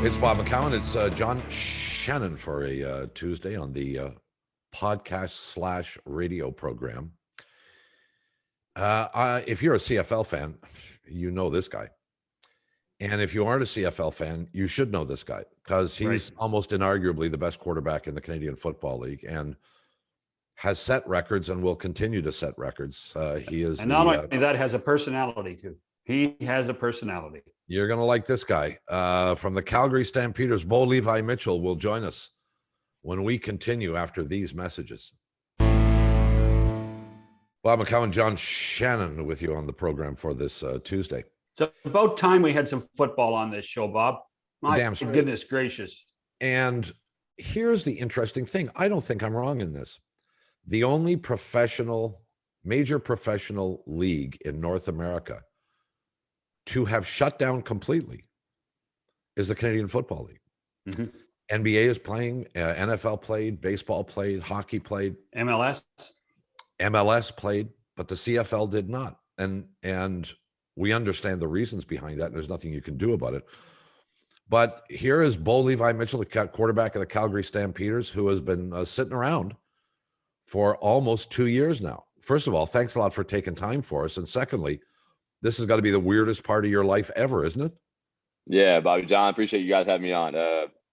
It's Bob McCown. It's John Shannon for a Tuesday on the podcast/radio program. If you're a CFL fan, you know this guy. And if you aren't a CFL fan, you should know this guy because he's almost inarguably the best quarterback in the Canadian Football League and has set records and will continue to set records. He is, and not only that, has a personality too. He has a personality. You're going to like this guy. From the Calgary Stampeders, LEVI Mitchell will join us when we continue after these messages. Bob McCown, John Shannon with you on the program for this Tuesday. It's about time we had some football on this show, Bob. My goodness gracious. And here's the interesting thing. I don't think I'm wrong in this. The only major professional league in North America to have shut down completely is the Canadian Football League. Mm-hmm. NBA is playing, NFL played, baseball played, hockey played. MLS played, but the CFL did not. And we understand the reasons behind that. And there's nothing you can do about it. But here is LEVI Mitchell, the quarterback of the Calgary Stampeders, who has been sitting around for almost 2 years now. First of all, thanks a lot for taking time for us. And secondly, this has got to be the weirdest part of your life ever, isn't it? Yeah, Bobby, John, appreciate you guys having me on.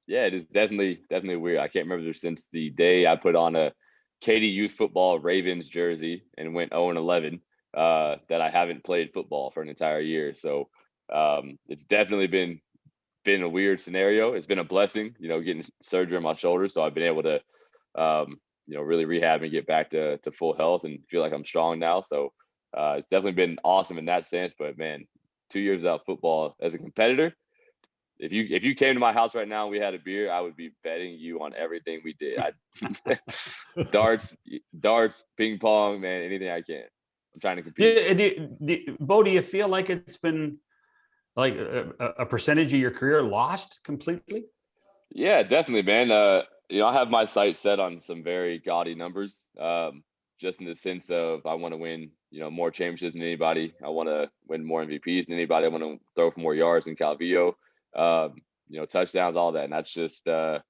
Yeah, it is definitely weird. I can't remember since the day I put on a Katy Youth Football Ravens jersey and went 0-11 that I haven't played football for an entire year. So it's definitely been a weird scenario. It's been a blessing, getting surgery on my shoulder. So I've been able to, really rehab and get back to full health and feel like I'm strong now. So it's definitely been awesome in that sense. But man, 2 years without football as a competitor. If you came to my house right now and we had a beer, I would be betting you on everything we did. Darts, ping pong, man, anything I can. I'm trying to compete. Bo, do you feel like it's been like a percentage of your career lost completely? Yeah, definitely, man. I have my sights set on some very gaudy numbers, just in the sense of I want to win, more championships than anybody. I want to win more MVPs than anybody. I want to throw for more yards than Calvillo, touchdowns, all that. And that's just, it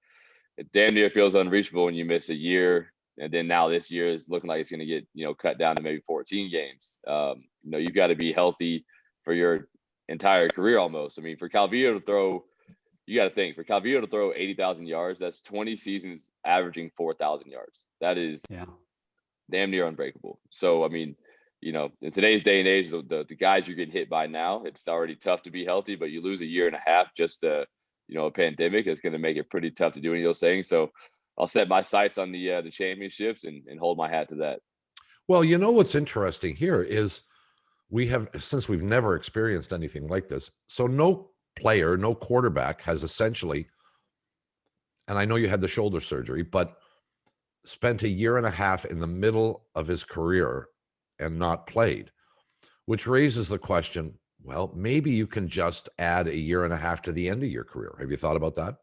damn near feels unreachable when you miss a year. And then now this year is looking like it's going to get, cut down to maybe 14 games. You've got to be healthy for your entire career almost. I mean, for Calvillo to throw, you got to think, for Calvillo to throw 80,000 yards, that's 20 seasons averaging 4,000 yards. That is damn near unbreakable. So, I mean, in today's day and age, the guys you're getting hit by now, it's already tough to be healthy, but you lose a year and a half just a pandemic, it's going to make it pretty tough to do any of those things. So I'll set my sights on the championships and hold my hat to that. Well, what's interesting here is since we've never experienced anything like this, so no player, no quarterback has essentially, and I know you had the shoulder surgery, but spent a year and a half in the middle of his career and not played, which raises the question, well, maybe you can just add a year and a half to the end of your career. Have you thought about that?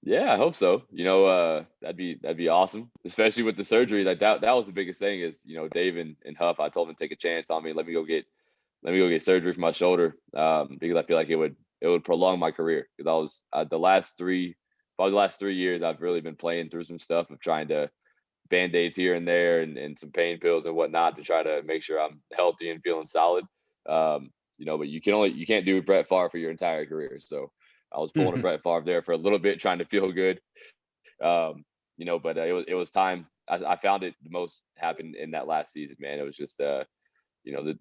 Yeah, I hope so. That'd be awesome, especially with the surgery. Like that was the biggest thing is, Dave and Huff, I told them to take a chance on me. Let me go get surgery for my shoulder, because I feel like it would prolong my career. Because I was the last 3 years, I've really been playing through some stuff of trying to Band-Aids here and there and some pain pills and whatnot to try to make sure I'm healthy and feeling solid. But you can't do Brett Favre for your entire career. So I was pulling a Brett Favre there for a little bit, trying to feel good. But it was time. I found it the most happened in that last season, man. It was just, the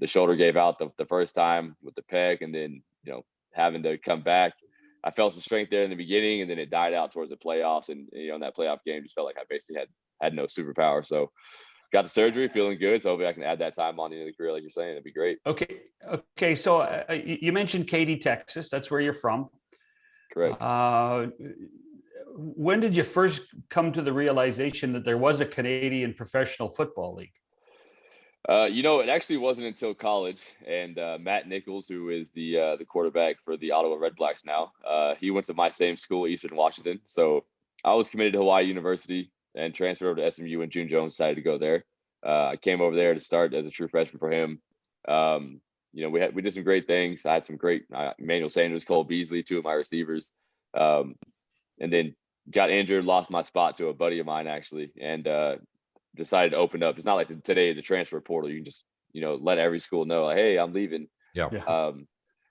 shoulder gave out the first time with the pec, and then, having to come back. I felt some strength there in the beginning, and then it died out towards the playoffs. And, in that playoff game, just felt like I basically had no superpower. So got the surgery, feeling good. So hopefully I can add that time on the end of the career, like you're saying. It'd be great. Okay. So you mentioned Katy, Texas. That's where you're from. Correct. When did you first come to the realization that there was a Canadian professional football league? It actually wasn't until college, and Matt Nichols, who is the quarterback for the Ottawa Red Blacks now, he went to my same school, Eastern Washington. So I was committed to Hawaii University and transferred over to SMU when June Jones decided to go there. I came over there to start as a true freshman for him. We did some great things. I had some great Emmanuel Sanders, Cole Beasley, two of my receivers. And then got injured, lost my spot to a buddy of mine actually, and decided to open up. It's not like today the transfer portal. You can just let every school know, like, hey, I'm leaving. Yeah.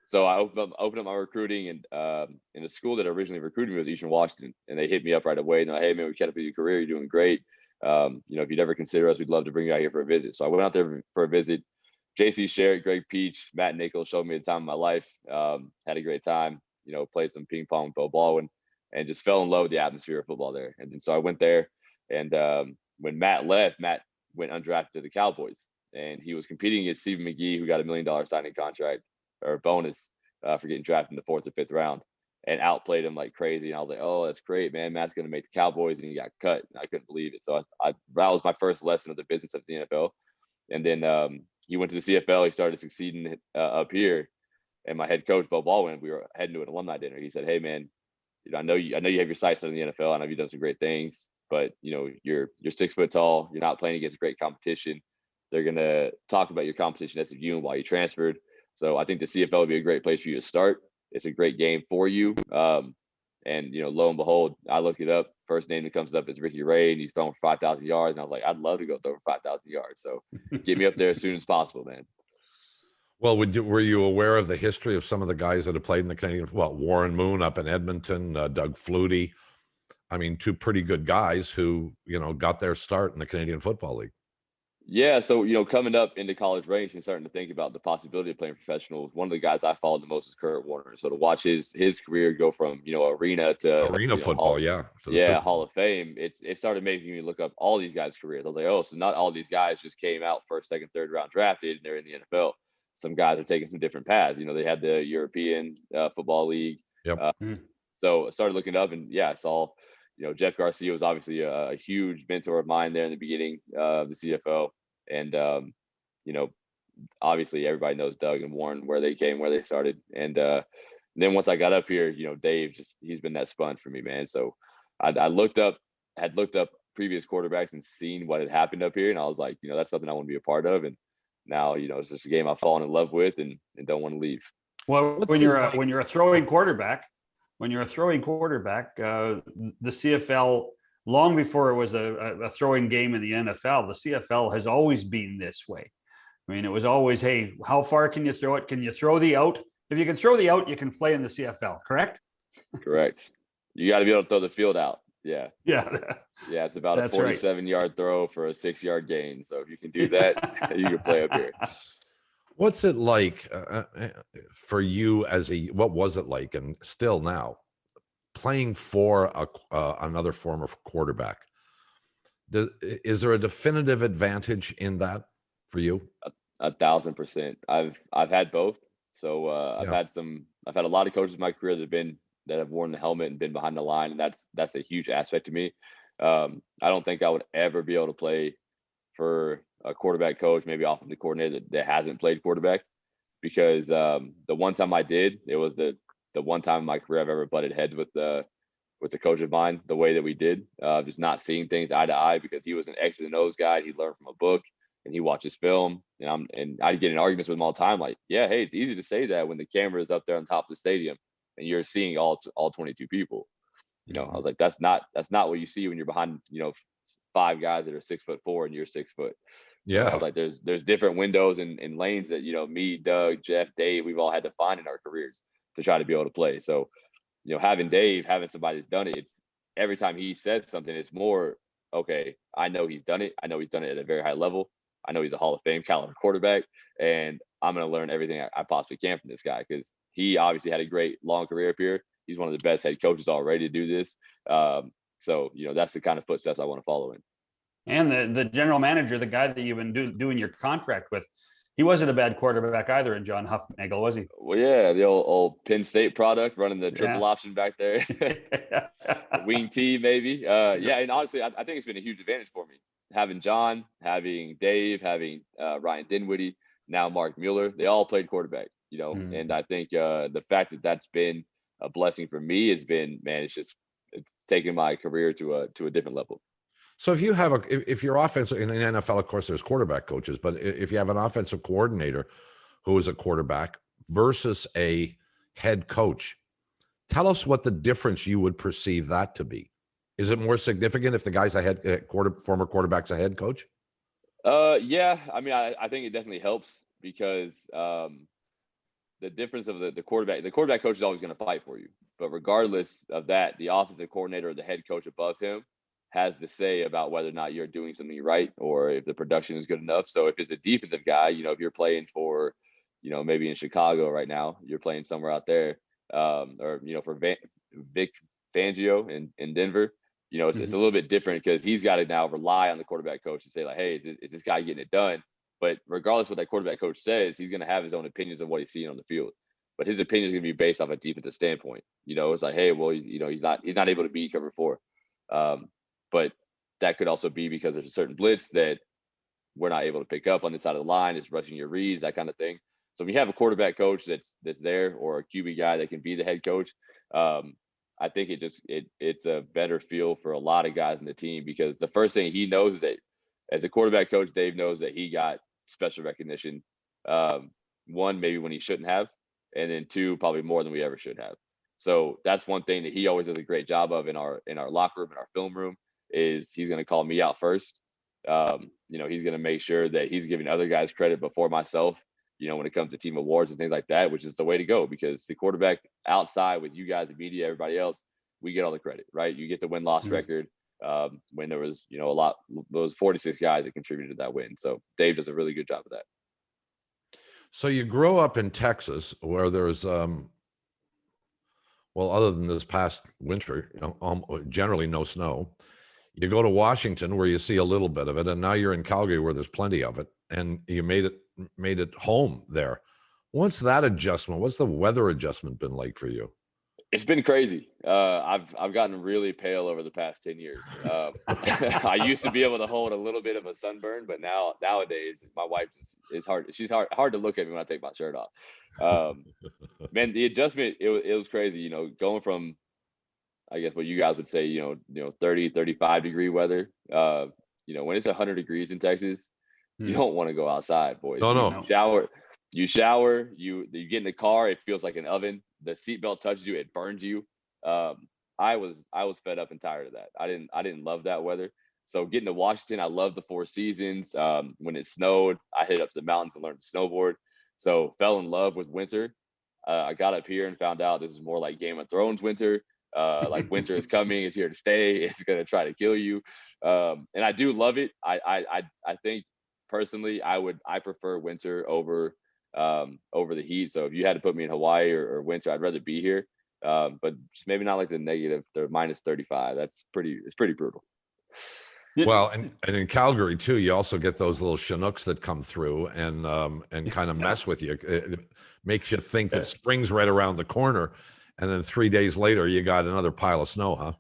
So I opened up my recruiting, and the school that originally recruited me was Eastern Washington, and they hit me up right away. And they're like, hey man, we kept up with your career, you're doing great. If you'd ever consider us, we'd love to bring you out here for a visit. So I went out there for a visit. JC Sherritt, Greg Peach, Matt Nichols showed me the time of my life. Had a great time. Played some ping pong with Bo Baldwin, and just fell in love with the atmosphere of football there. And then, so I went there, and when Matt left, Matt went undrafted to the Cowboys, and he was competing against Stephen McGee, who got $1 million signing contract or bonus for getting drafted in the 4th or 5th round, and outplayed him like crazy. And I was like, oh, that's great, man. Matt's going to make the Cowboys, and he got cut. And I couldn't believe it. So that was my first lesson of the business of the NFL. And then he went to the CFL. He started succeeding up here. And my head coach, Bo Baldwin, we were heading to an alumni dinner. He said, hey, man, I know you have your sights on the NFL. I know you've done some great things, but you're 6 foot tall. You're not playing against great competition. They're going to talk about your competition as you and why you transferred. So I think the CFL would be a great place for you to start. It's a great game for you. And lo and behold, I look it up. First name that comes up is Ricky Ray, and he's throwing for 5,000 yards. And I was like, I'd love to go throw for 5,000 yards. So get me up there as soon as possible, man. Well, were you aware of the history of some of the guys that have played in the Canadian? Well, Warren Moon up in Edmonton, Doug Flutie. I mean, 2 pretty good guys who got their start in the Canadian Football League. Yeah, so coming up into college ranks and starting to think about the possibility of playing professional, one of the guys I followed the most is Kurt Warner. So to watch his career go from arena to football, Hall of Fame, it started making me look up all these guys' careers. I was like, oh, so not all these guys just came out first, second, third round drafted and they're in the NFL. Some guys are taking some different paths. They had the European Football League. Yep. So I started looking up, and I saw Jeff Garcia was obviously a huge mentor of mine there in the beginning of the CFL. And, obviously everybody knows Doug and Warren, where they started. And then once I got up here, Dave, he's been that sponge for me, man. So I had looked up previous quarterbacks and seen what had happened up here. And I was like, that's something I want to be a part of. And now, it's just a game I've fallen in love with and don't want to leave. Well, when you're a throwing quarterback, the CFL, long before it was a throwing game in the NFL, the CFL has always been this way. I mean, it was always, hey, how far can you throw it? Can you throw the out? If you can throw the out, you can play in the CFL, correct? Correct. You got to be able to throw the field out. Yeah. Yeah. Yeah, it's about a 47-yard throw for a 6-yard gain. So if you can do that, you can play up here. What's it like for you what was it like, and still now, playing for another form of quarterback? Is there a definitive advantage in that for you? 1,000%. I've had both. So I've had a lot of coaches in my career that have worn the helmet and been behind the line, and that's a huge aspect to me. I don't think I would ever be able to play for a quarterback coach, maybe offensive coordinator that hasn't played quarterback, because the one time I did, it was the one time in my career I've ever butted heads with the coach of mine the way that we did, just not seeing things eye to eye, because he was an X's and O's guy. He learned from a book and he watches film, and I'd get in arguments with him all the time, like, yeah, hey, it's easy to say that when the camera is up there on top of the stadium and you're seeing all 22 people. I was like, that's not what you see when you're behind 5 guys that are 6'4" and you're 6 foot. So I was like, there's different windows and lanes that me, Doug, Jeff, Dave, we've all had to find in our careers to try to be able to play. So having somebody that's done it, it's every time he says something, it's more, okay, I know he's done it. I know he's done it at a very high level. I know he's a Hall of Fame caliber quarterback, and I'm going to learn everything I possibly can from this guy, because he obviously had a great long career up here. He's one of the best head coaches already to do this. So that's the kind of footsteps I want to follow in. And the general manager, the guy that you've been doing your contract with, he wasn't a bad quarterback either, in John Huffnagel, was he? Well, yeah, the old Penn State product, running the triple option back there. Wing T, maybe. And honestly, I think it's been a huge advantage for me. Having John, having Dave, having Ryan Dinwiddie, now Mark Mueller, they all played quarterback, and I think the fact that that's been a blessing for me has been, man, it's taken my career to a different level. So if your offensive, in the NFL, of course, there's quarterback coaches, but if you have an offensive coordinator who is a quarterback versus a head coach, Tell us what the difference you would perceive that to be. Is it more significant if the guy's former quarterback's a head coach? Yeah. I mean, I think it definitely helps because the difference of the quarterback coach is always going to fight for you. But regardless of that, the offensive coordinator or the head coach above him has to say about whether or not you're doing something right or if the production is good enough. So if it's a defensive guy, if you're playing for, maybe in Chicago right now, you're playing somewhere out there, or for Vic Fangio in Denver, it's a little bit different because he's got to now rely on the quarterback coach to say like, hey, is this guy getting it done? But regardless of what that quarterback coach says, he's going to have his own opinions of what he's seeing on the field. But his opinion is going to be based off a defensive standpoint. It's like, hey, well, he's not able to beat cover 4. But that could also be because there's a certain blitz that we're not able to pick up on this side of the line. It's rushing your reads, that kind of thing. So if you have a quarterback coach that's there, or a QB guy that can be the head coach, I think it's a better feel for a lot of guys in the team, because the first thing he knows is that as a quarterback coach, Dave knows that he got special recognition. One, maybe when he shouldn't have, and then 2, probably more than we ever should have. So that's one thing that he always does a great job of in our locker room, in our film room, is he's going to call me out first. He's going to make sure that he's giving other guys credit before myself, when it comes to team awards and things like that, which is the way to go, because the quarterback outside with you guys, the media, everybody else, we get all the credit, right? You get the win-loss record. When there was, those 46 guys that contributed to that win. So Dave does a really good job of that. So you grow up in Texas, where there's, other than this past winter, generally no snow. You go to Washington, where you see a little bit of it, and now you're in Calgary, where there's plenty of it, and you made it home there. What's that adjustment? What's the weather adjustment been like for you? It's been crazy. I've gotten really pale over the past 10 years. I used to be able to hold a little bit of a sunburn, but nowadays my wife is hard. She's hard to look at me when I take my shirt off. Man, the adjustment, it was crazy. Going from, I guess what you guys would say, 30, 35 degree weather. When it's 100 degrees in Texas, you don't want to go outside, boys. No. You shower, you get in the car, it feels like an oven. The seatbelt touches you, it burns you. I was fed up and tired of that. I didn't love that weather. So getting to Washington, I love the 4 seasons. When it snowed, I hit up to the mountains and learned to snowboard. So fell in love with winter. I got up here and found out this is more like Game of Thrones winter. Like winter is coming, it's here to stay, it's gonna try to kill you. And I do love it. I think personally I prefer winter over the heat. So if you had to put me in Hawaii or winter, I'd rather be here. But just maybe not like the minus 35. It's pretty brutal. Well, and in Calgary too, you also get those little Chinooks that come through and kind of mess with you. It makes you think that spring's right around the corner, and then 3 days later you got another pile of snow, huh?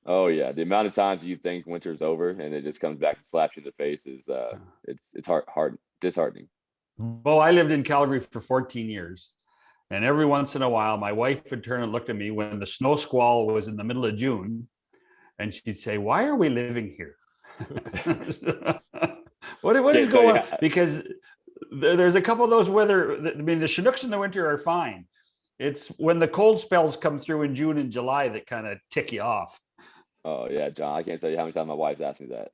Oh yeah, the amount of times you think winter's over and it just comes back and slaps you in the face is it's hard disheartening. Well, I lived in Calgary for 14 years, and every once in a while my wife would turn and look at me when the snow squall was in the middle of June, and she'd say, "Why are we living here?" what is going on? Because there's a couple of those weather. I mean, the Chinooks in the winter are fine. It's when the cold spells come through in June and July that kind of tick you off. Oh yeah, John, I can't tell you how many times my wife's asked me that.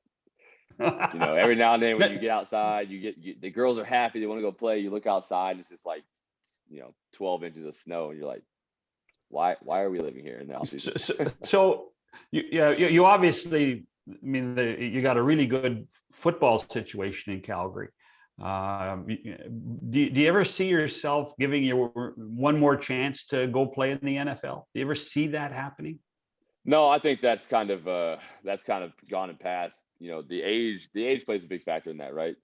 Every now and then when you get outside, the girls are happy, they want to go play. You look outside, and it's just like 12 inches of snow, and you're like, why are we living here in the off-season? So you obviously, I mean, you got a really good football situation in Calgary. Do you ever see yourself giving you one more chance to go play in the NFL? Do you ever see that happening? No, I think that's kind of gone and passed. The age plays a big factor in that, right?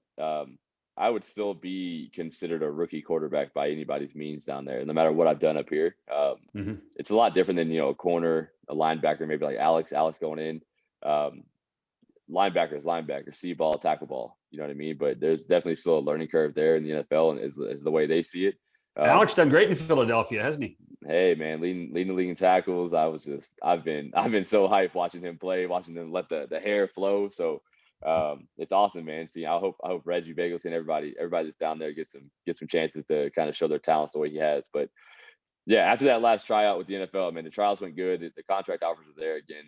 I would still be considered a rookie quarterback by anybody's means down there, no matter what I've done up here. It's a lot different than a corner, a linebacker, maybe like Alex going in. Linebacker, see ball, tackle ball. You know what I mean? But there's definitely still a learning curve there in the NFL, and is the way they see it. Alex done great in Philadelphia, hasn't he? Hey man, leading the league in tackles. I've been so hyped watching him play, watching him let the hair flow. So it's awesome, man. See, I hope Reggie Begelton, everybody that's down there gets some chances to kind of show their talents the way he has. But Yeah, after that last tryout with the NFL, man, the trials went good. The contract offers are there again,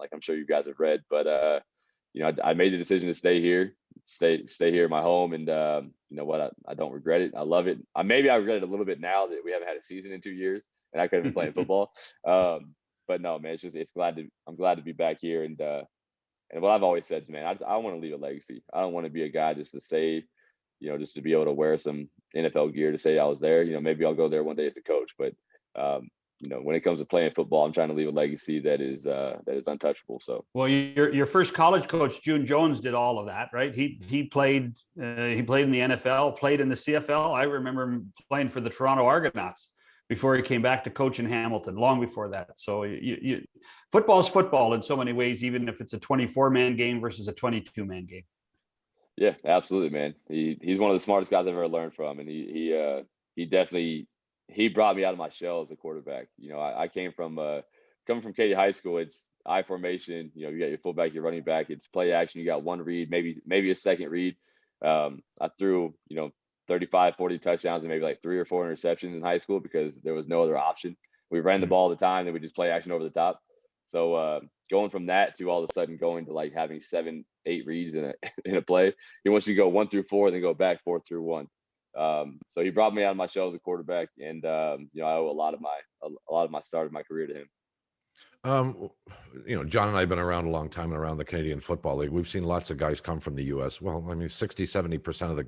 like I'm sure you guys have read. But I made the decision to stay here, stay here in my home, and you know what? I don't regret it. I love it. Maybe I regret it a little bit now that we haven't had a season in 2 years, and I could have been playing football. But no, man, I'm glad to be back here, and what I've always said, man, I want to leave a legacy. I don't want to be a guy just to say, just to be able to wear some NFL gear to say I was there. Maybe I'll go there one day as a coach, but when it comes to playing football, I'm trying to leave a legacy that is untouchable. So, well, your first college coach, June Jones, did all of that, right? He played in the NFL, played in the CFL. I remember him playing for the Toronto Argonauts before he came back to coach in Hamilton, long before that. So football is football in so many ways, even if it's a 24-man game versus a 22-man game. Yeah, absolutely, man. He's one of the smartest guys I've ever learned from, and he definitely brought me out of my shell as a quarterback. I came from coming from Katy High School. It's I formation. You got your fullback, your running back. It's play action. You got one read, maybe a second read. I threw 35, 40 touchdowns and maybe like 3 or 4 interceptions in high school because there was no other option. We ran the ball all the time, and we just play action over the top. So going from that to all of a sudden going to like having 7, 8 reads in a play, he wants you to go 1 through 4, then go back 4 through 1. So he brought me out of my shell as a quarterback, and I owe a lot of my start of my career to him. John and I have been around a long time and around the Canadian Football League. We've seen lots of guys come from the U.S. Well, I mean, 60-70% of the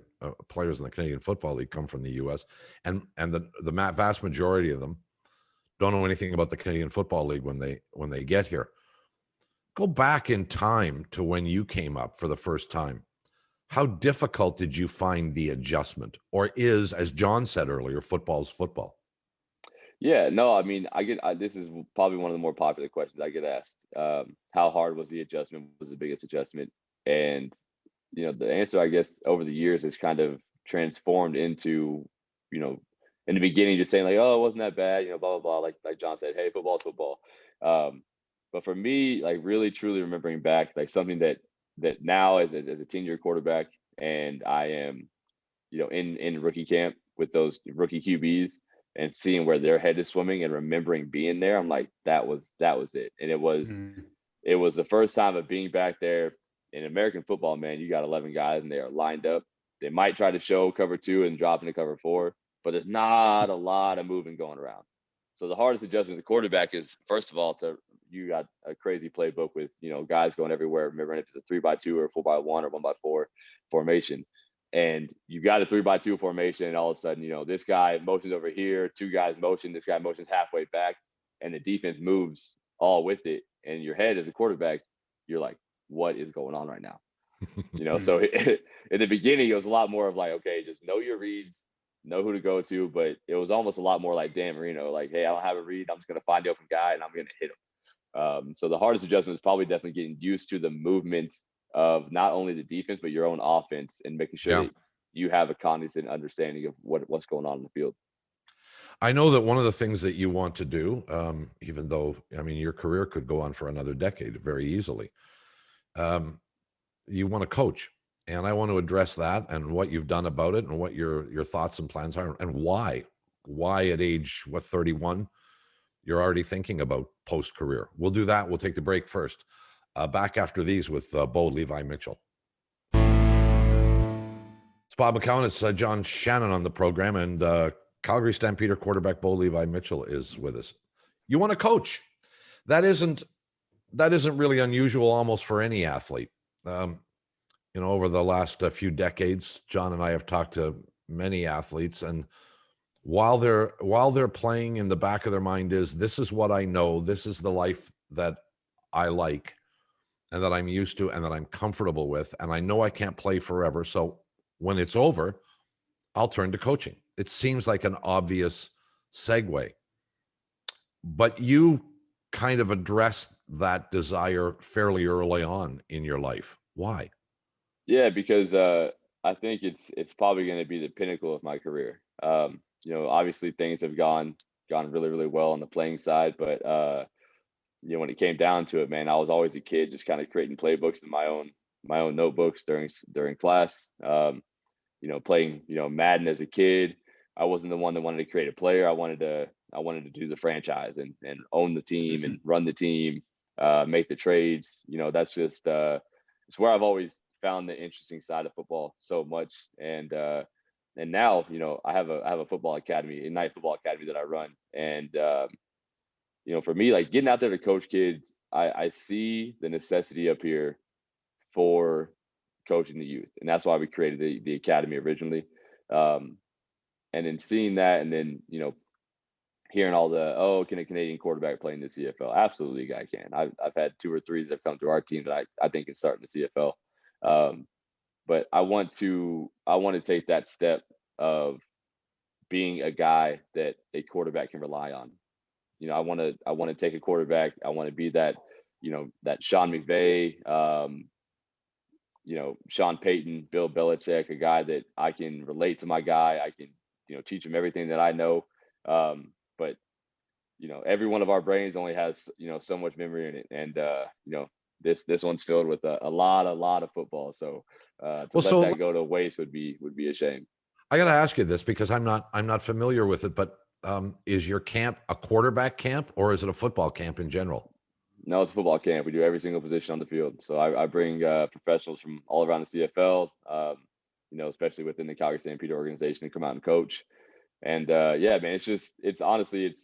players in the Canadian Football League come from the U.S. and the vast majority of them don't know anything about the Canadian Football League when they get here. Go back in time to when you came up for the first time. How difficult did you find the adjustment? Or is, as John said earlier, football's football? Yeah, no, I mean, this is probably one of the more popular questions I get asked. How hard was the adjustment? Was the biggest adjustment? And, the answer, I guess, over the years has kind of transformed into, in the beginning, just saying like, oh, it wasn't that bad, blah, blah, blah. Like John said, hey, football's football. But for me, like really, truly remembering back, like something that now as a 10-year quarterback, and I am, in rookie camp with those rookie QBs and seeing where their head is swimming and remembering being there, I'm like, that was it. And it was the first time of being back there in American football, man. You got 11 guys and they are lined up. They might try to show cover 2 and drop into cover 4, but there's not a lot of moving going around. So the hardest adjustment as a quarterback is, first of all, you got a crazy playbook with, guys going everywhere. Remember if it's a 3-by-2 or 4-by-1 or 1-by-4 formation. And you've got a 3-by-2 formation, and all of a sudden, this guy motions over here, 2 guys motion, this guy motions halfway back, and the defense moves all with it. And your head as a quarterback, you're like, what is going on right now? So in the beginning, it was a lot more of like, okay, just know your reads, know who to go to. But it was almost a lot more like Dan Marino, like, hey, I don't have a read. I'm just going to find the open guy and I'm going to hit him. So the hardest adjustment is probably definitely getting used to the movement of not only the defense, but your own offense, and making sure that you have a cognizant understanding of what's going on in the field. I know that one of the things that you want to do, even though, I mean, your career could go on for another decade very easily, you want to coach. And I want to address that and what you've done about it and what your thoughts and plans are, and why at age, 31, you're already thinking about post-career. We'll do that. We'll take the break first. Back after these with Bo Levi Mitchell. It's Bob McCown. It's John Shannon on the program, and Calgary Stampeder quarterback Bo Levi Mitchell is with us. You want to coach. That isn't really unusual almost for any athlete. Over the last few decades, John and I have talked to many athletes, and while they're playing, in the back of their mind is, this is what I know, this is the life that I like and that I'm used to and that I'm comfortable with, and I know I can't play forever. So when it's over, I'll turn to coaching. It seems like an obvious segue, but you kind of addressed that desire fairly early on in your life. Why? Yeah, because I think it's probably going to be the pinnacle of my career. Obviously things have gone really, really well on the playing side, but when it came down to it, man, I was always a kid just kind of creating playbooks in my own notebooks during class. Playing Madden as a kid. I wasn't the one that wanted to create a player. I wanted to I wanted to do the franchise and own the team and run the team, make the trades. That's just it's where I've always found the interesting side of football so much. And now, I have a football academy, a night football academy that I run. And for me, like getting out there to coach kids, I see the necessity up here for coaching the youth, and that's why we created the academy originally. And then seeing that, and then hearing all the can a Canadian quarterback play in the CFL? Absolutely, a guy can. I've had 2 or 3 that have come through our team that I think can start in the CFL. But I want to take that step of being a guy that a quarterback can rely on. I want to take a quarterback. I want to be that that Sean McVay, Sean Payton, Bill Belichick, a guy that I can relate to my guy. I can teach him everything that I know. But every one of our brains only has so much memory in it, and this one's filled with a lot of football. So to let that go to waste would be a shame. I got to ask you this because I'm not familiar with it, but is your camp a quarterback camp or is it a football camp in general? No, it's a football camp. We do every single position on the field. So I bring professionals from all around the CFL, especially within the Calgary Stampeders organization, to come out and coach. And yeah, man, it's honestly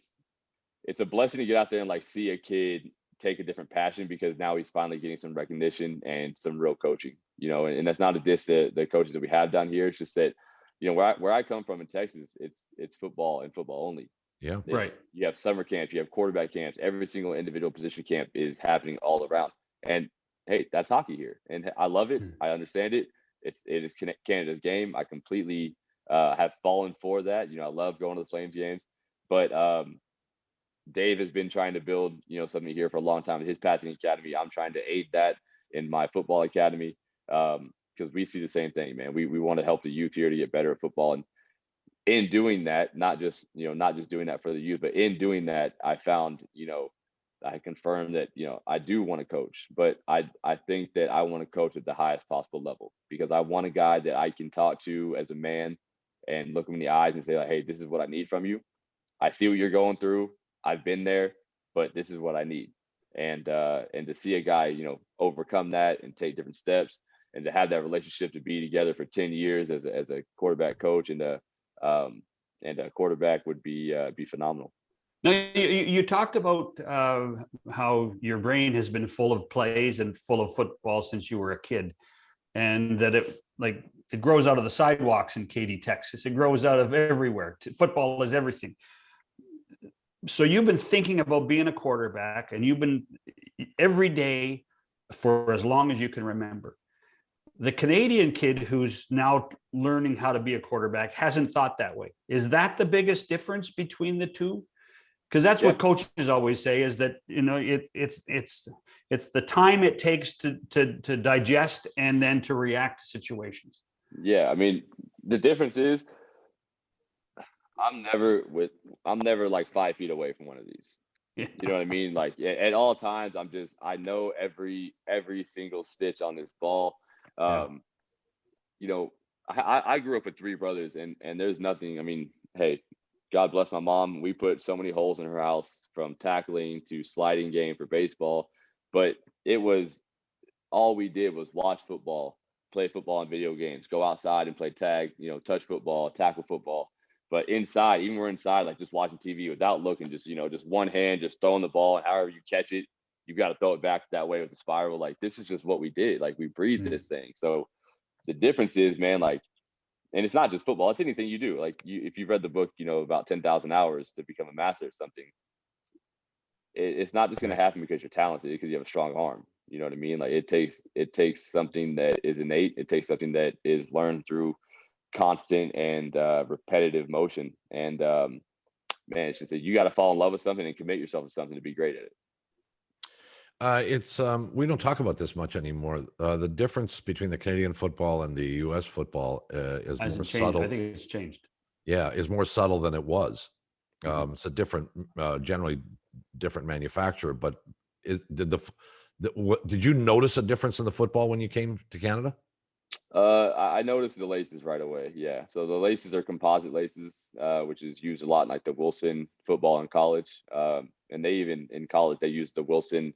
a blessing to get out there and like see a kid take a different passion, because now he's finally getting some recognition and some real coaching, and that's not a diss to the coaches that we have down here. It's just that, where I come from in Texas, it's football and football only. Yeah. Right. You have summer camps, you have quarterback camps, every single individual position camp is happening all around. And hey, that's hockey here. And I love it. I understand it. It is Canada's game. I completely have fallen for that. I love going to the Flames games. But Dave has been trying to build, something here for a long time. His passing academy, I'm trying to aid that in my football academy, because we see the same thing, man. We want to help the youth here to get better at football. And in doing that, not just doing that for the youth, but in doing that, I found, I confirmed that, I do want to coach, but I think that I want to coach at the highest possible level, because I want a guy that I can talk to as a man and look him in the eyes and say, like, hey, this is what I need from you. I see what you're going through. I've been there, but this is what I need. And to see a guy, overcome that and take different steps, and to have that relationship, to be together for 10 years as a quarterback coach and a quarterback would be phenomenal. Now, you talked about how your brain has been full of plays and full of football since you were a kid, and that it grows out of the sidewalks in Katy, Texas. It grows out of everywhere. Football is everything. So you've been thinking about being a quarterback, and you've been every day for as long as you can remember. The Canadian kid who's now learning how to be a quarterback hasn't thought that way. Is that the biggest difference between the two? Because that's what coaches always say, is that it's the time it takes to digest and then to react to situations. Yeah, I mean, the difference is I'm never like 5 feet away from one of these. Yeah. You know what I mean? Like at all times, I know every single stitch on this ball. I grew up with 3 brothers, and there's nothing. I mean, hey, God bless my mom. We put so many holes in her house, from tackling to sliding game for baseball, but it was all we did was watch football, play football in video games, go outside and play tag, touch football, tackle football. But inside, even we're inside, like just watching TV without looking, just one hand, just throwing the ball, and however you catch it, you got to throw it back that way with the spiral. Like, this is just what we did. Like, we breathed this thing. So the difference is, man, like, and it's not just football, it's anything you do. Like, if you've read the book, about 10,000 hours to become a master of something, it's not just going to happen because you're talented, because you have a strong arm. You know what I mean? Like, it takes something that is innate. It takes something that is learned through constant and repetitive motion. And man, it's just that you got to fall in love with something and commit yourself to something to be great at it. It's we don't talk about this much anymore. The difference between the Canadian football and the U.S. football is more subtle. I think it's changed. Yeah, is more subtle than it was. It's a different, generally different manufacturer. But did you notice a difference in the football when you came to Canada? I noticed the laces right away. Yeah. So the laces are composite laces, which is used a lot in like the Wilson football in college. And they even in college, they use the Wilson,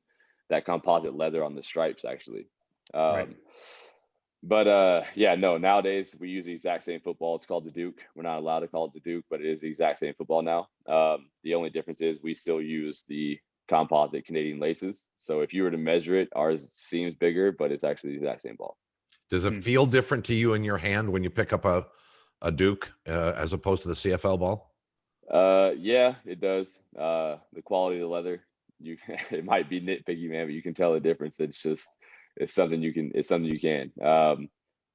that composite leather on the stripes actually. Right. But yeah, no, nowadays we use the exact same football. It's called the Duke. We're not allowed to call it the Duke, but it is the exact same football now. The only difference is we still use the composite Canadian laces. So if you were to measure it, ours seems bigger, but it's actually the exact same ball. Does it feel different to you in your hand when you pick up a Duke as opposed to the CFL ball? Yeah, it does. The quality of the leather, it might be nitpicky, man, but you can tell the difference. It's something you can. And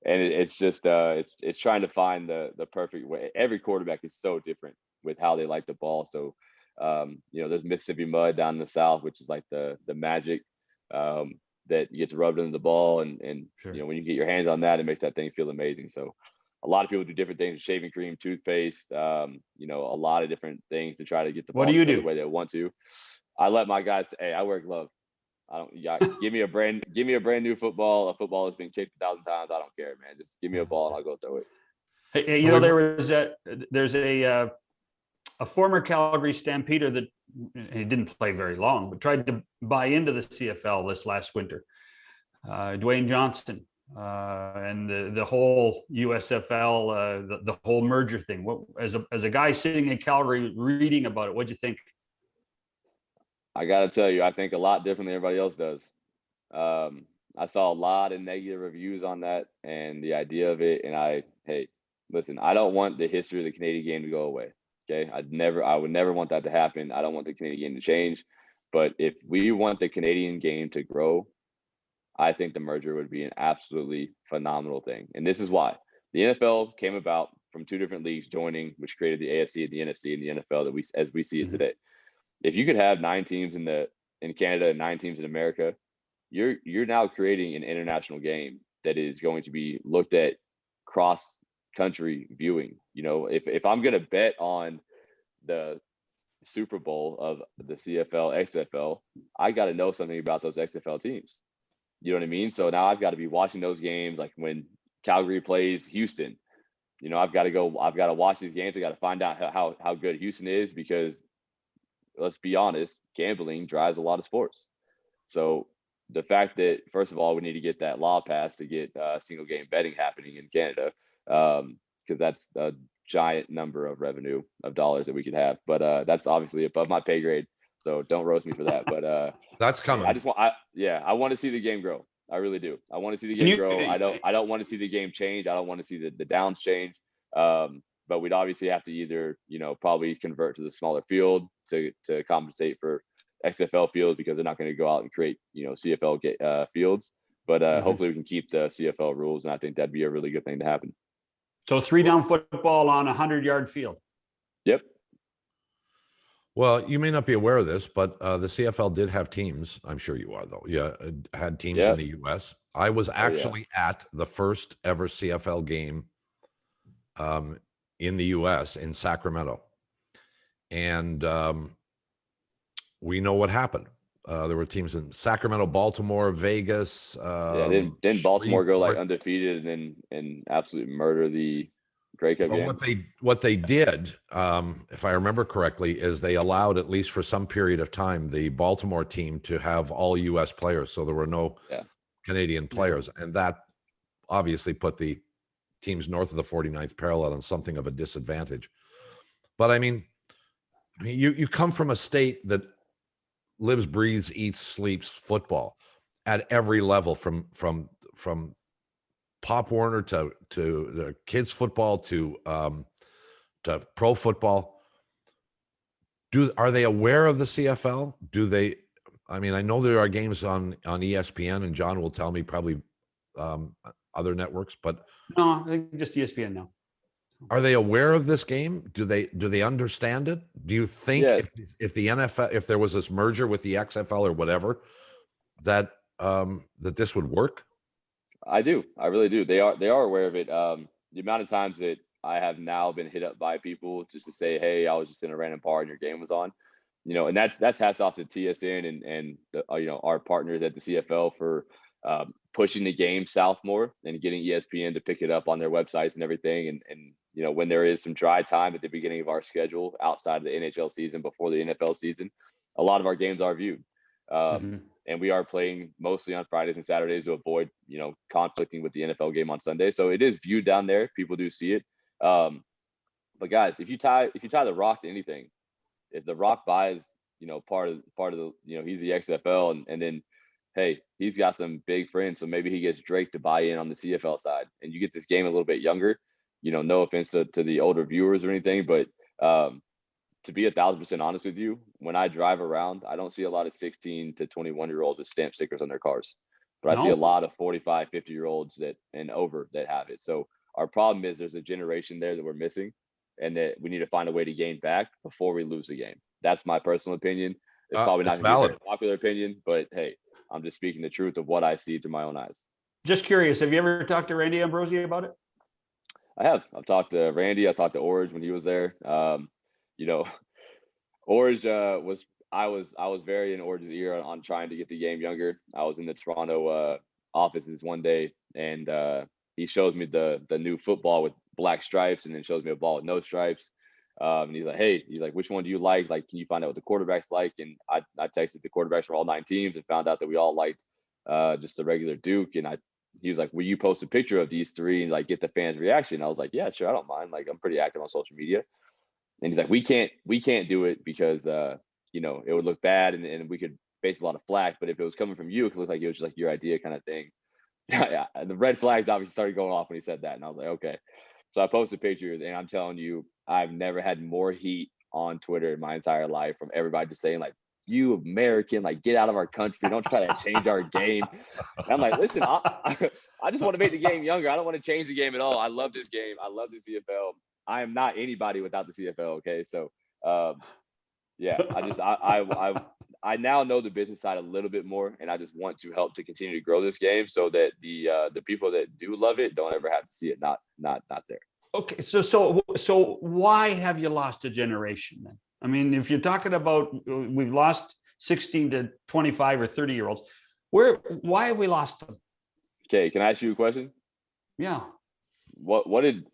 it's just it's trying to find the perfect way. Every quarterback is so different with how they like the ball. So there's Mississippi mud down in the South, which is like the magic that gets rubbed into the ball, and Sure. when you get your hands on that, it makes that thing feel amazing. So a lot of people do different things: shaving cream, toothpaste, a lot of different things to try to get the What ball do you the do? way they want to. I let my guys. Hey, I wear gloves. I don't. Yeah, give me a brand new football. A football that's been kicked 1,000 times. I don't care, man. Just give me a ball and I'll go throw it. Hey, there's a former Calgary Stampeder that he didn't play very long, but tried to buy into the CFL this last winter. Dwayne Johnson and the whole USFL, the whole merger thing. What, as a guy sitting in Calgary reading about it, what'd you think? I got to tell you, I think a lot different than everybody else does. I saw a lot of negative reviews on that and the idea of it. And hey, listen, I don't want the history of the Canadian game to go away. Okay. I would never want that to happen. I don't want the Canadian game to change. But if we want the Canadian game to grow, I think the merger would be an absolutely phenomenal thing. And this is why the NFL came about from two different leagues joining, which created the AFC and the NFC and the NFL as we see it today. If you could have 9 teams in Canada and 9 teams in America, you're now creating an international game that is going to be looked at cross country viewing. If I'm going to bet on the Super Bowl of the CFL, XFL, I got to know something about those XFL teams. You know what I mean? So now I've got to be watching those games. Like when Calgary plays Houston, I've got to watch these games. I got to find out how good Houston is, because let's be honest, gambling drives a lot of sports. So the fact that, first of all, we need to get that law passed to get single game betting happening in Canada, because that's a giant number of revenue of dollars that we could have. But that's obviously above my pay grade, so don't roast me for that. But that's coming. I want to see the game grow. I really do. I want to see the game grow. I don't want to see the game change. I don't want to see the downs change. But we'd obviously have to either, probably convert to the smaller field to compensate for XFL fields, because they're not going to go out and create, CFL fields. But hopefully we can keep the CFL rules, and I think that'd be a really good thing to happen. So 3-down football on a 100-yard field. Yep. Well, you may not be aware of this, but the CFL did have teams. I'm sure you are, though. Yeah, had teams in the U.S. I was actually at the first ever CFL game in the U.S. in Sacramento, and we know what happened. There were teams in Sacramento, Baltimore, Vegas. Didn't Baltimore go like undefeated and absolutely murder the Grey Cup game? What they did, if I remember correctly, is they allowed, at least for some period of time, the Baltimore team to have all U.S. players, so there were no Canadian players, and that obviously put the teams north of the 49th parallel on something of a disadvantage. But I mean, you come from a state that lives, breathes, eats, sleeps football at every level, from Pop Warner to the kids football to pro football. Are they aware of the CFL? Do they? I mean, I know there are games on ESPN, and John will tell me probably other networks, but no, I think just ESPN now. Are they aware of this game? Do they understand it? Do you think if the NFL, if there was this merger with the XFL or whatever, that that this would work? I do. I really do. They are aware of it. The amount of times that I have now been hit up by people just to say, "Hey, I was just in a random bar and your game was on," and that's hats off to TSN and our partners at the CFL for pushing the game south more and getting ESPN to pick it up on their websites and everything. And you know, when there is some dry time at the beginning of our schedule outside of the NHL season before the NFL season, a lot of our games are viewed. And we are playing mostly on Fridays and Saturdays to avoid, you know, conflicting with the NFL game on Sunday. So it is viewed down there. People do see it. But guys, if you tie The Rock to anything, if The Rock buys, you know, part of the, you know, he's the XFL, and then, hey, he's got some big friends, so maybe he gets Drake to buy in on the CFL side, and you get this game a little bit younger. You know, no offense to the older viewers or anything, but to be 1,000% honest with you, when I drive around, I don't see a lot of 16 to 21-year-olds with stamp stickers on their cars, but I see a lot of 45, 50-year-olds that and over that have it. So our problem is there's a generation there that we're missing, and that we need to find a way to gain back before we lose the game. That's my personal opinion. It's probably not going to be a popular opinion, but hey, I'm just speaking the truth of what I see through my own eyes. Just curious, have you ever talked to Randy Ambrosie about it? I have. I've talked to Randy. I talked to Orge when he was there. You know, Orge I was very in Orge's ear on trying to get the game younger. I was in the Toronto offices one day, and he shows me the new football with black stripes, and then shows me a ball with no stripes. And he's like, hey, which one do you like? Like, can you find out what the quarterback's like? And I texted the quarterbacks from all 9 teams and found out that we all liked just the regular Duke. And he was like, will you post a picture of these 3 and like get the fans' reaction? I was like, yeah, sure, I don't mind. Like, I'm pretty active on social media. And he's like, we can't do it because you know, it would look bad and we could face a lot of flack. But if it was coming from you, it could look like it was just like your idea kind of thing. Yeah, the red flags obviously started going off when he said that, and I was like, okay. So I posted pictures, and I'm telling you, I've never had more heat on Twitter in my entire life from everybody just saying, like, you American, like, get out of our country. Don't try to change our game. And I'm like, listen, I just want to make the game younger. I don't want to change the game at all. I love this game. I love the CFL. I am not anybody without the CFL. Okay. So, yeah, I now know the business side a little bit more, and I just want to help to continue to grow this game so that the people that do love it don't ever have to see it not there. Okay, so why have you lost a generation then? I mean, if you're talking about we've lost 16 to 25 or 30-year-olds, why have we lost them? Okay, can I ask you a question? Yeah. What did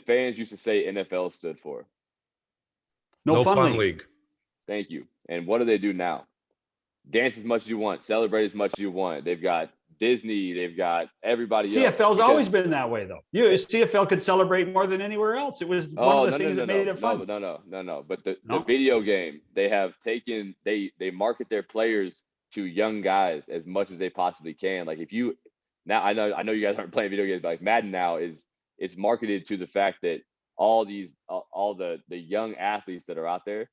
fans used to say NFL stood for? No fun league. Thank you. And what do they do now? Dance as much as you want, celebrate as much as you want. They've got Disney, they've got everybody else. CFL's always been that way, though. CFL could celebrate more than anywhere else. It was one of the things that made it fun. No. But the video game, they have taken, they market their players to young guys as much as they possibly can. Like, if you now, I know you guys aren't playing video games, but like Madden now it's marketed to the fact that all the young athletes that are out there,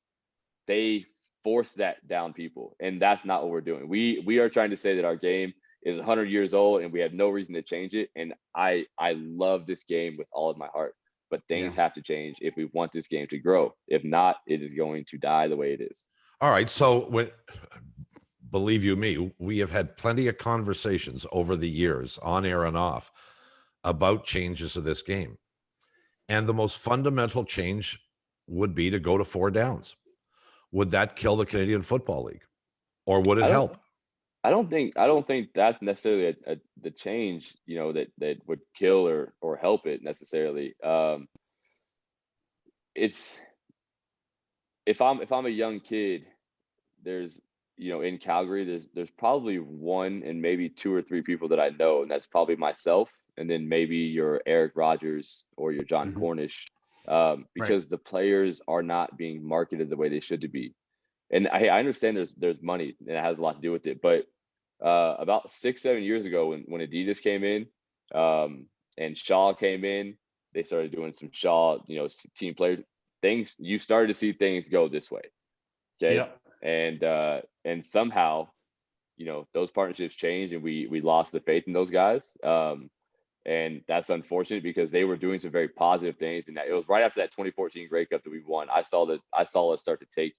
they force that down people, and that's not what we're doing. We are trying to say that our game is 100 years old and we have no reason to change it. And I love this game with all of my heart, but things have to change if we want this game to grow. If not, it is going to die the way it is. All right. So believe you me, we have had plenty of conversations over the years, on air and off, about changes of this game. And the most fundamental change would be to go to 4 downs. Would that kill the Canadian Football League, or would it help? I don't think that's necessarily the change, you know, that would kill or help it necessarily. It's if I'm a young kid, there's, you know, in Calgary, there's probably 1 and maybe 2 or 3 people that I know, and that's probably myself, and then maybe your Eric Rogers or your John Cornish, because the players are not being marketed the way they should be. And I understand there's money and it has a lot to do with it, but about 6-7 years ago when Adidas came in and Shaw came in, they started doing some Shaw, you know, team players things. You started to see things go this way. Okay. Yeah. And somehow, you know, those partnerships changed and we lost the faith in those guys. And that's unfortunate because they were doing some very positive things. And it was right after that 2014 Grey Cup that we won. I saw us start to take,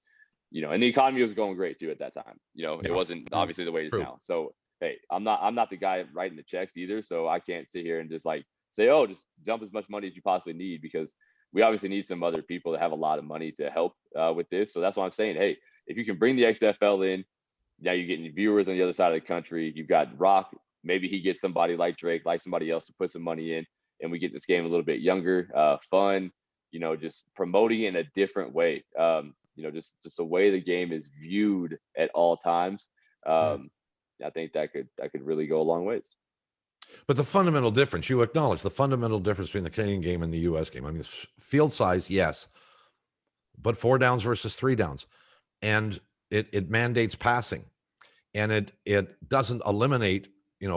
you know, and the economy was going great too at that time. You know, it wasn't obviously the way it is now. So, hey, I'm not the guy writing the checks either. So I can't sit here and just like say, oh, just dump as much money as you possibly need, because we obviously need some other people that have a lot of money to help with this. So that's why I'm saying, hey, if you can bring the XFL in, now you're getting viewers on the other side of the country. You've got Rock maybe he gets somebody like Drake, like somebody else to put some money in, and we get this game a little bit younger, fun, just promoting it in a different way. Just the way the game is viewed at all times. I think that could really go a long ways. But the fundamental difference, you acknowledge the fundamental difference between the Canadian game and the U.S. game. I mean, field size, yes, but 4 downs versus 3 downs, and it mandates passing, and it doesn't eliminate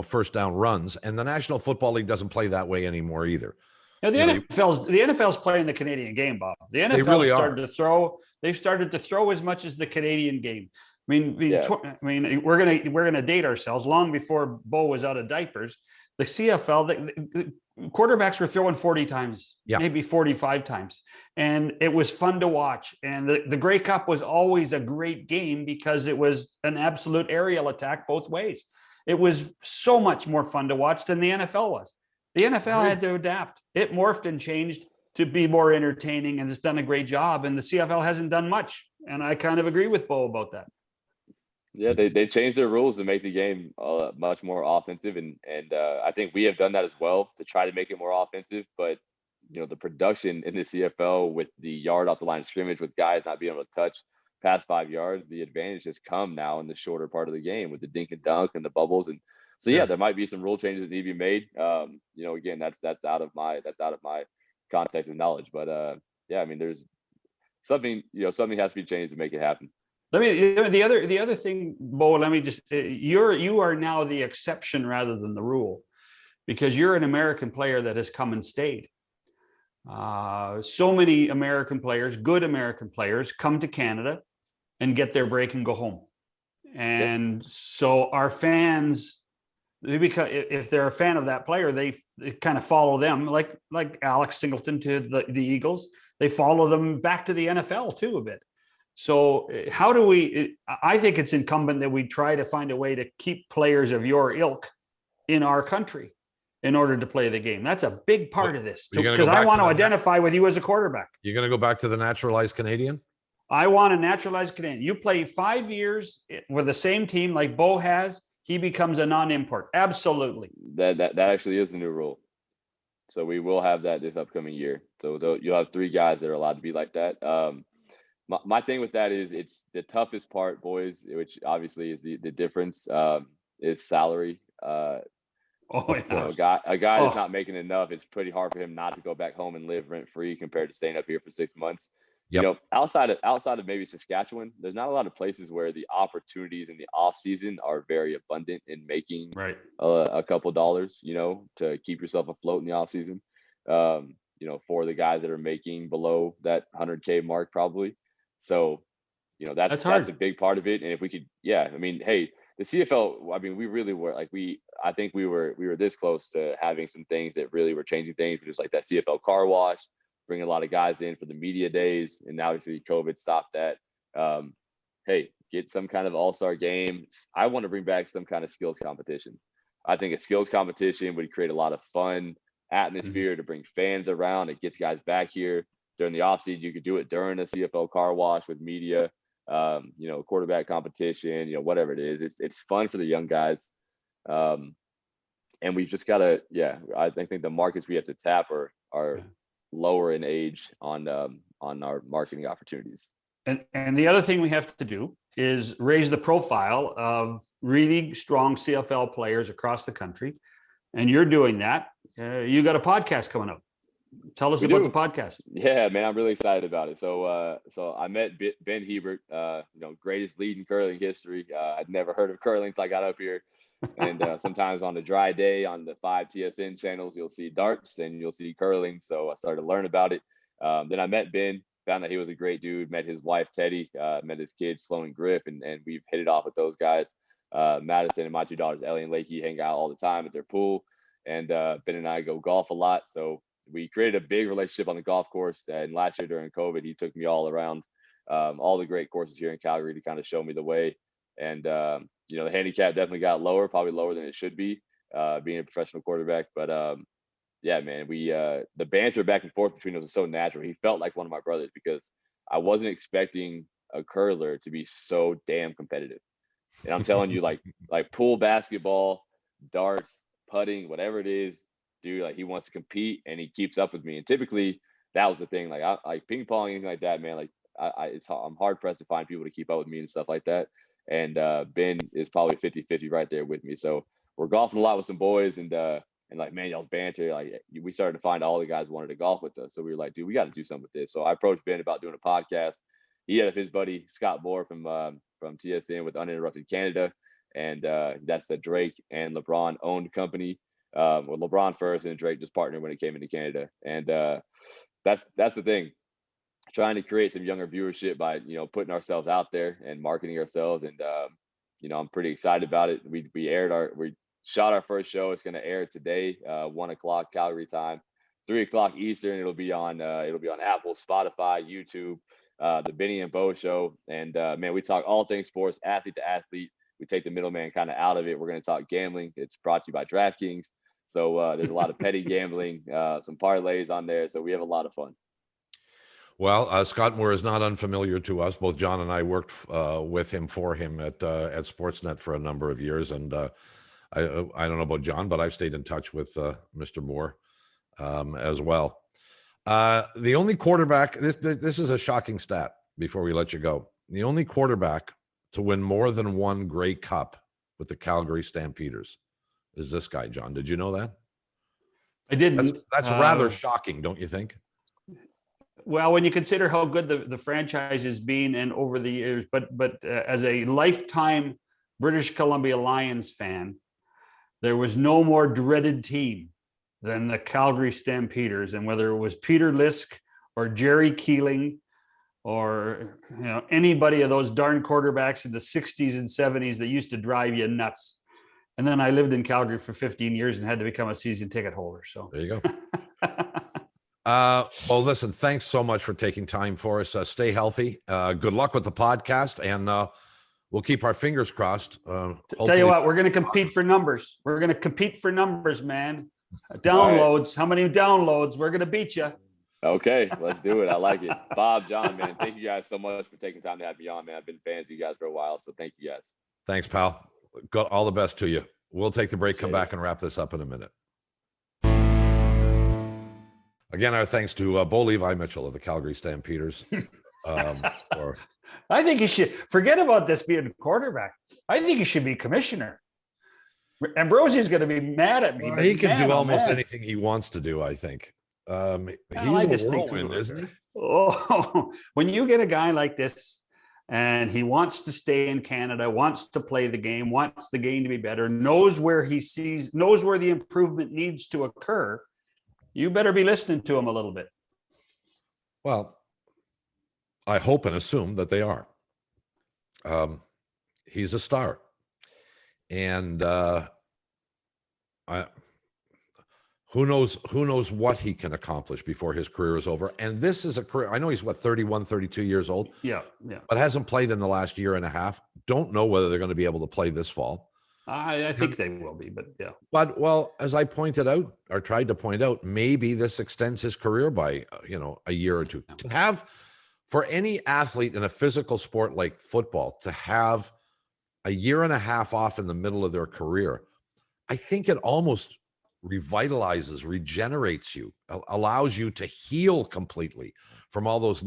first down runs. And the National Football League doesn't play that way anymore either. Now, the NFL's playing the Canadian game, Bob. The NFL really started to throw. They've started to throw as much as the Canadian game. I mean, we're gonna date ourselves. Long before Bo was out of diapers, the CFL, the quarterbacks were throwing 40 times, maybe 45 times, and it was fun to watch. And the Grey Cup was always a great game because it was an absolute aerial attack both ways. It was so much more fun to watch than the NFL was. The NFL had to adapt. It morphed and changed to be more entertaining, and it's done a great job. And the CFL hasn't done much. And I kind of agree with Bo about that. Yeah, they changed their rules to make the game much more offensive, and I think we have done that as well to try to make it more offensive. But the production in the CFL with the yard off the line of scrimmage, with guys not being able to touch past 5 yards, the advantage has come now in the shorter part of the game with the dink and dunk and the bubbles. And so there might be some rule changes that need to be made. Again, that's out of my context of knowledge. But I mean, there's something has to be changed to make it happen. The other thing, Bo, let me just, you are now the exception rather than the rule, because you're an American player that has come and stayed. So many American players, good American players, come to Canada and get their break and go home. And so our fans, if they're a fan of that player, they kind of follow them, like Alex Singleton to the Eagles. They follow them back to the NFL too a bit. So how do I think it's incumbent that we try to find a way to keep players of your ilk in our country in order to play the game. That's a big part of this, because I want to identify with you as a quarterback. You're going to go back to the naturalized Canadian? I want a naturalized Canadian. You play 5 years with the same team like Bo has, he becomes a non-import. Absolutely. That actually is the new rule. So we will have that this upcoming year. So you'll have 3 guys that are allowed to be like that. My thing with that is, it's the toughest part, boys, which obviously is the difference, is salary. A guy that's not making enough, it's pretty hard for him not to go back home and live rent free compared to staying up here for 6 months. Outside of maybe Saskatchewan, there's not a lot of places where the opportunities in the off season are very abundant in making a couple dollars, to keep yourself afloat in the off season. For the guys that are making below that 100K mark, probably. So, that's a big part of it. And if we could, I mean, hey, the CFL, I mean, we really were I think we were this close to having some things that really were changing things, just like that CFL car wash, bringing a lot of guys in for the media days. And now obviously COVID stopped that. Hey, get some kind of all-star game. I want to bring back some kind of skills competition. I think a skills competition would create a lot of fun atmosphere to bring fans around. It gets guys back here during the offseason. You could do it during a CFL car wash with media, quarterback competition, whatever it is. It's fun for the young guys. And we've just got to, I think the markets we have to tap are lower in age on our marketing opportunities. And the other thing we have to do is raise the profile of really strong CFL players across the country. And you're doing that. You got a podcast coming up. Tell us about the podcast. Yeah, man, I'm really excited about it. So I met Ben Hebert, greatest lead in curling history. I'd never heard of curling until I got up here. And sometimes on a dry day on the 5 TSN channels, you'll see darts and you'll see curling. So I started to learn about it. Then I met Ben, found that he was a great dude, met his wife, Teddy, met his kids, Sloan and Griff, and we've hit it off with those guys. Madison and my 2 daughters, Ellie and Lakey, hang out all the time at their pool. And Ben and I go golf a lot. So we created a big relationship on the golf course. And last year during COVID, he took me all around all the great courses here in Calgary to kind of show me the way. And, the handicap definitely got lower, probably lower than it should be, being a professional quarterback. But man, the banter back and forth between us was so natural. He felt like one of my brothers because I wasn't expecting a curler to be so damn competitive. And I'm telling you, like pool basketball, darts, putting, whatever it is, dude, like he wants to compete and he keeps up with me. And typically that was the thing. Like I like ping pong, anything like that, man. Like I'm hard pressed to find people to keep up with me and stuff like that. And Ben is probably 50-50 right there with me. So we're golfing a lot with some boys, and like, man, y'all's banter. Like we started to find all the guys wanted to golf with us. So we were like, dude, we got to do something with this. So I approached Ben about doing a podcast. He had his buddy Scott Moore from TSN with Uninterrupted Canada, and that's the Drake and LeBron owned company. Well, LeBron first, and Drake just partnered when it came into Canada, and that's the thing. Trying to create some younger viewership by putting ourselves out there and marketing ourselves, and I'm pretty excited about it. We shot our first show. It's going to air today, 1 o'clock Calgary time, 3 o'clock Eastern. It'll be on Apple, Spotify, YouTube, the Benny and Bo show. And man, we talk all things sports, athlete to athlete. We take the middleman kind of out of it. We're going to talk gambling. It's brought to you by DraftKings. So there's a lot of petty gambling, some parlays on there. So we have a lot of fun. Well, Scott Moore is not unfamiliar to us. Both John and I worked with him for him at Sportsnet for a number of years, and I don't know about John, but I've stayed in touch with Mr. Moore as well. The only quarterback, this is a shocking stat before we let you go. The only quarterback to win more than one Grey Cup with the Calgary Stampeders is this guy, John. Did you know that? I didn't. That's rather shocking, don't you think? Well, when you consider how good the franchise has been and over the years, but as a lifetime British Columbia Lions fan, there was no more dreaded team than the Calgary Stampeders. And whether it was Peter Lisk or Jerry Keeling or anybody of those darn quarterbacks in the 60s and 70s that used to drive you nuts. And then I lived in Calgary for 15 years and had to become a season ticket holder. So there you go. Well, listen, thanks so much for taking time for us. Stay healthy. Good luck with the podcast, and we'll keep our fingers crossed. Tell you what, we're going to compete for numbers. We're going to compete for numbers, man. Downloads. Right. How many downloads? We're going to beat you. Okay, let's do it. I like it. Bob, John, man, thank you guys so much for taking time to have me on, man. I've been fans of you guys for a while, so thank you guys. Thanks, pal. All the best to you. We'll take the break, come back, and wrap this up in a minute. Again, our thanks to Bo Levi Mitchell of the Calgary Stampeders. I think he should forget about this being quarterback. I think he should be commissioner. Ambrosie's going to be mad at me. He can do almost anything he wants to do, I think. He's a whirlwind, isn't he? Oh, when you get a guy like this and he wants to stay in Canada, wants to play the game, wants the game to be better, knows where the improvement needs to occur, you better be listening to him a little bit. Well, I hope and assume that they are. He's a star. And who knows what he can accomplish before his career is over. And this is a career. I know he's 31, 32 years old. Yeah. But hasn't played in the last year and a half. Don't know whether they're going to be able to play this fall. I think they will be, but yeah. But, well, as I pointed out, or tried to point out, maybe this extends his career by, a year or two. To have, for any athlete in a physical sport like football, to have a year and a half off in the middle of their career, I think it almost revitalizes, regenerates you, allows you to heal completely from all those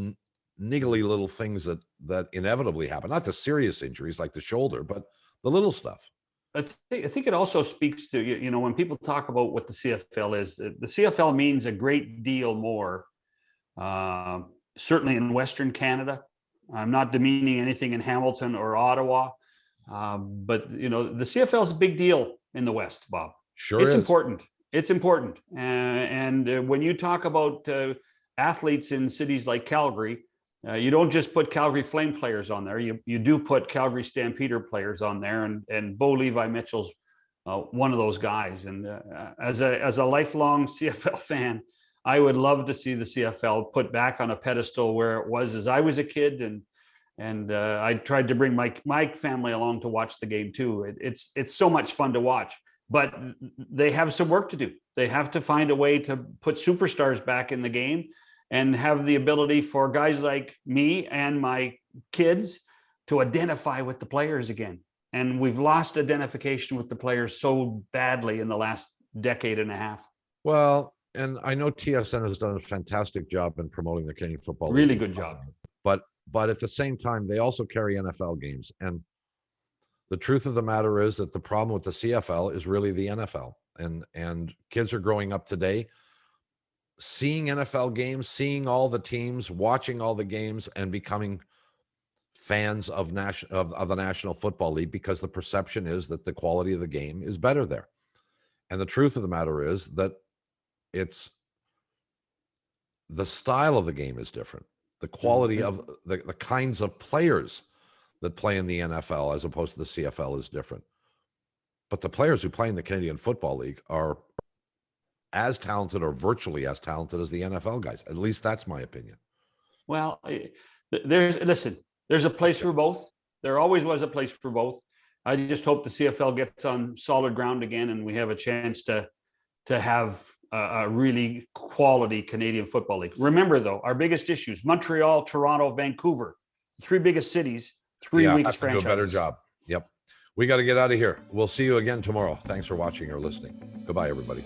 niggly little things that inevitably happen. Not the serious injuries like the shoulder, but the little stuff. I think it also speaks to, when people talk about what the CFL is, the CFL means a great deal more, certainly in Western Canada. I'm not demeaning anything in Hamilton or Ottawa, but, the CFL is a big deal in the West, Bob. Sure, it's important. It's important. And when you talk about athletes in cities like Calgary, you don't just put Calgary Flame players on there. You do put Calgary Stampeder players on there, and Bo Levi Mitchell's one of those guys. And as a lifelong CFL fan, I would love to see the CFL put back on a pedestal where it was as I was a kid, and I tried to bring my family along to watch the game too. It's so much fun to watch, but they have some work to do. They have to find a way to put superstars back in the game, and have the ability for guys like me and my kids to identify with the players again. And we've lost identification with the players so badly in the last decade and a half. Well, and I know TSN has done a fantastic job in promoting the Canadian Football League. Really good job. But at the same time, they also carry NFL games. And the truth of the matter is that the problem with the CFL is really the NFL. And kids are growing up today seeing NFL games, seeing all the teams, watching all the games, and becoming fans of the National Football League because the perception is that the quality of the game is better there. And the truth of the matter is that it's the style of the game is different. The quality of the kinds of players that play in the NFL as opposed to the CFL is different. But the players who play in the Canadian Football League are as talented or virtually as talented as the NFL guys. At least that's my opinion. Well, there's a place for both. There always was a place for both. I just hope the CFL gets on solid ground again and we have a chance to have a really quality Canadian Football League. Remember, though, our biggest issues: Montreal, Toronto, Vancouver, the three biggest cities, three weakest franchises. Do a better job. Yep. We got to get out of here. We'll see you again tomorrow. Thanks for watching or listening. Goodbye, everybody.